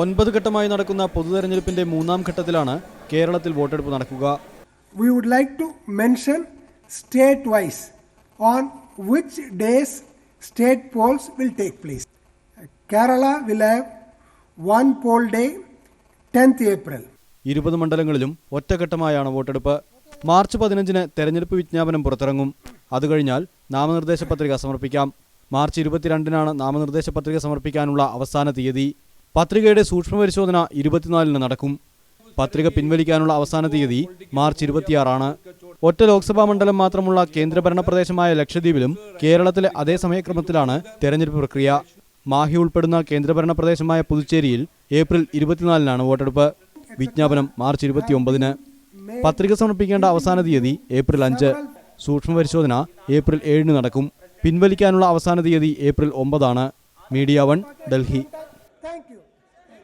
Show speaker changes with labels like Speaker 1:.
Speaker 1: 9 ഘട്ടമായി നടക്കുന്ന പൊതുതെരഞ്ഞെടുപ്പിന്റെ മൂന്നാം ഘട്ടത്തിലാണ് കേരളത്തിൽ വോട്ടെടുപ്പ് നടക്കുക.
Speaker 2: We would like to mention state-wise on which days state polls will take place. Kerala will have one poll day, 10th April.
Speaker 1: 20 മണ്ഡലങ്ങളിലും ഒറ്റഘട്ടമായാണ് വോട്ടെടുപ്പ്. മാർച്ച് 15-ന് തെരഞ്ഞെടുപ്പ് വിജ്ഞാപനം പുറത്തിറങ്ങും. അത് കഴിഞ്ഞാൽ നാമനിർദ്ദേശ പത്രിക സമർപ്പിക്കാം. മാർച്ച് 22-നാണ് നാമനിർദ്ദേശ പത്രിക സമർപ്പിക്കാനുള്ള അവസാന തീയതി. പത്രികയുടെ സൂക്ഷ്മ പരിശോധന 24-ന് നടക്കും. പത്രിക പിൻവലിക്കാനുള്ള അവസാന തീയതി മാർച്ച് 26-ആണ്. ഒറ്റ ലോക്സഭാ മണ്ഡലം മാത്രമുള്ള കേന്ദ്രഭരണ പ്രദേശമായ ലക്ഷദ്വീപിലും കേരളത്തിലെ അതേ സമയക്രമത്തിലാണ് തെരഞ്ഞെടുപ്പ് പ്രക്രിയ. മാഹി ഉൾപ്പെടുന്ന കേന്ദ്രഭരണ പ്രദേശമായ പുതുച്ചേരിയിൽ ഏപ്രിൽ 24-നാണ് വോട്ടെടുപ്പ്. വിജ്ഞാപനം മാർച്ച് 29-ന്. പത്രിക സമർപ്പിക്കേണ്ട അവസാന തീയതി ഏപ്രിൽ 5. സൂക്ഷ്മ പരിശോധന ഏപ്രിൽ 7-ന് നടക്കും. പിൻവലിക്കാനുള്ള അവസാന തീയതി ഏപ്രിൽ 9-ആണ്. മീഡിയ 1, ഡൽഹി.